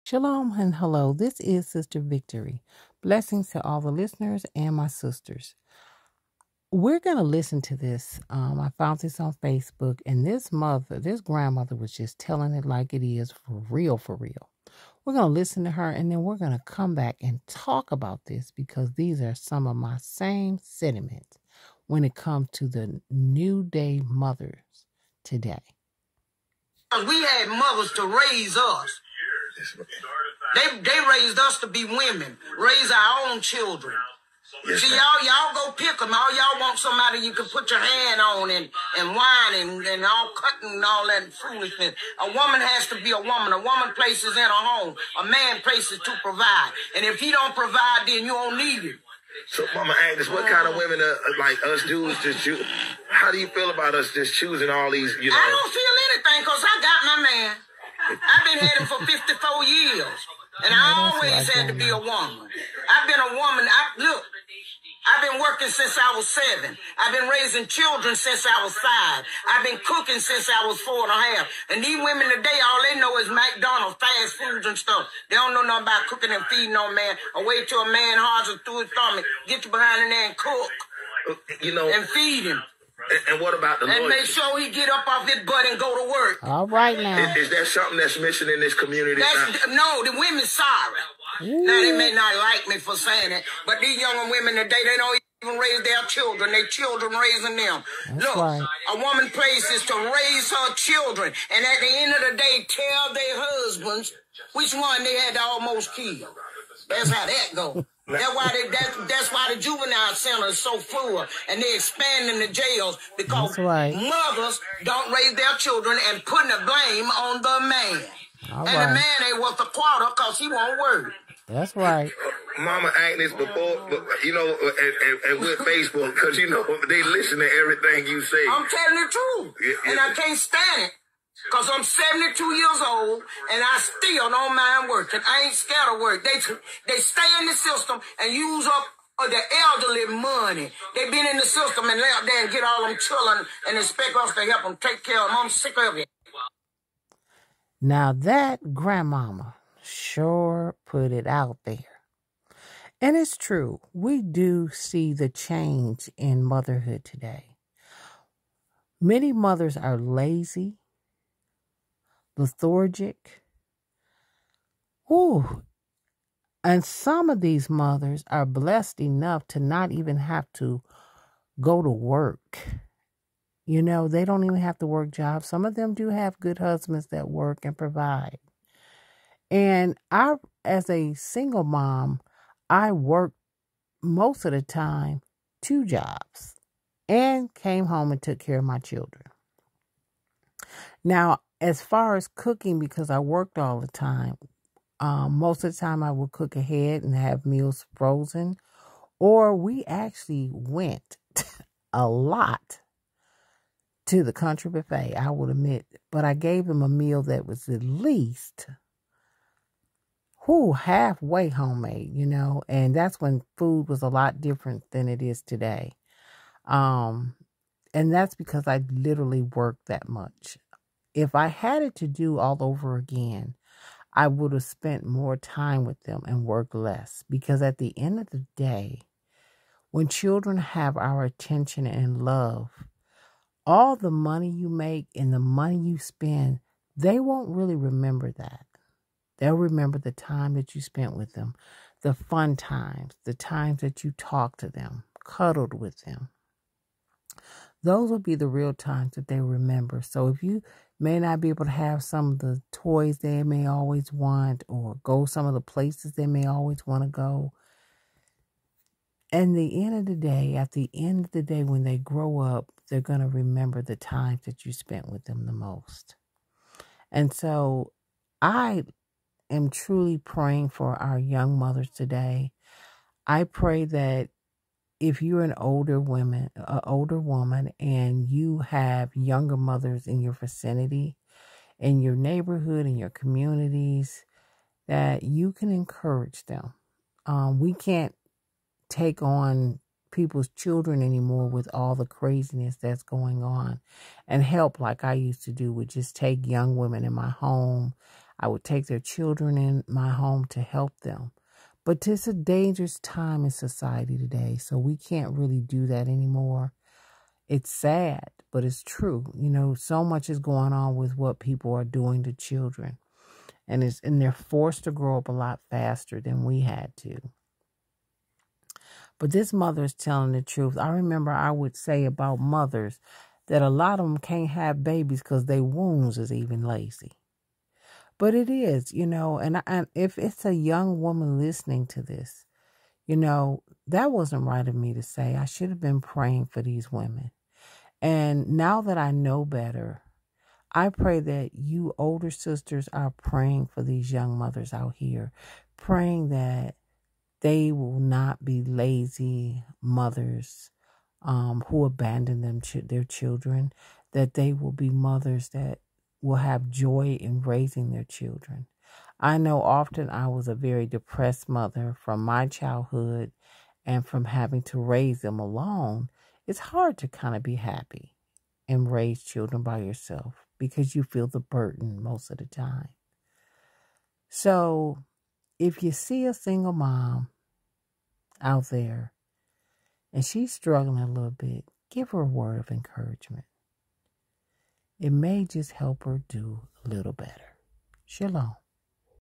Shalom and hello. This is Sister Victory. Blessings to all the listeners and my sisters. We're going to listen to this. I found this on Facebook, and this grandmother was just telling it like it is for real, for real. We're going to listen to her, and then we're going to come back and talk about this because these are some of my same sentiments when it comes to the new day mothers today. We had mothers to raise us. They raised us to be women, raise our own children. Yes, see, y'all go pick them. All y'all want somebody you can put your hand on and whine and all cutting and all that foolishness. A woman has to be a woman. A woman places in a home. A man places to provide. And if he don't provide, then you don't need it. So, Mama Agnes, what kind of women like us dudes just choose? How do you feel about us just choosing all these, I don't feel anything because I got my man. I've been had him for 54 years. And I always had to be a woman. I've been a woman. I've been working since I was 7. I've been raising children since I was 5. I've been cooking since I was 4 and a half. And these women today, all they know is McDonald's, fast foods and stuff. They don't know nothing about cooking and feeding no man. Or wait till a man hard through his stomach, get you behind in there and cook. And feed him. And what about the and make sure he get up off his butt and go to work. All right now. Is that something that's missing in this community now? No, the women sorry. Ooh. Now, they may not like me for saying it, but these young women today, they don't even raise their children. Their children raising them. That's Look, right. A woman place is to raise her children, and at the end of the day, tell their husbands which one they had to almost kill. That's how that go. That's why the juvenile center is so full, and they're expanding the jails because mothers don't raise their children and putting the blame on the man. The man ain't worth a quarter because he won't work. That's right. Mama Agnes, before, and with Facebook, because, they listen to everything you say. I'm telling the truth. And I can't stand it. Because I'm 72 years old, and I still don't mind working. I ain't scared of work. They stay in the system and use up the elderly money. They been in the system and lay out there and get all them children and expect us to help them take care of them. I'm sick of it. Now that grandmama sure put it out there. And it's true. We do see the change in motherhood today. Many mothers are lazy, lethargic. Ooh. And some of these mothers are blessed enough to not even have to go to work. They don't even have to work jobs. Some of them do have good husbands that work and provide. And as a single mom, I worked most of the time 2 jobs and came home and took care of my children. Now, as far as cooking, because I worked all the time, most of the time I would cook ahead and have meals frozen. Or we actually went a lot to the country buffet, I would admit. But I gave them a meal that was at least halfway homemade, and that's when food was a lot different than it is today. And that's because I literally worked that much. If I had it to do all over again, I would have spent more time with them and worked less. Because at the end of the day, when children have our attention and love, all the money you make and the money you spend, they won't really remember that. They'll remember the time that you spent with them, the fun times, the times that you talked to them, cuddled with them. Those will be the real times that they remember. So if you may not be able to have some of the toys they may always want or go some of the places they may always want to go, at the end of the day, when they grow up, they're going to remember the times that you spent with them the most. And so I am truly praying for our young mothers today. I pray that if you're an older woman and you have younger mothers in your vicinity, in your neighborhood, in your communities, that you can encourage them. We can't take on people's children anymore with all the craziness that's going on and help like I used to do with just take young women in my home. I would take their children in my home to help them. But it's a dangerous time in society today, so we can't really do that anymore. It's sad, but it's true. You know, so much is going on with what people are doing to children. And they're forced to grow up a lot faster than we had to. But this mother is telling the truth. I remember I would say about mothers that a lot of them can't have babies because their wombs is even lazy. But it is, you know, and if it's a young woman listening to this, you know, that wasn't right of me to say. I should have been praying for these women. And now that I know better, I pray that you older sisters are praying for these young mothers out here, praying that they will not be lazy mothers who abandon their children, that they will be mothers that will have joy in raising their children. I know often I was a very depressed mother from my childhood and from having to raise them alone. It's hard to kind of be happy and raise children by yourself because you feel the burden most of the time. So if you see a single mom out there and she's struggling a little bit, give her a word of encouragement. It may just help her do a little better. Shalom.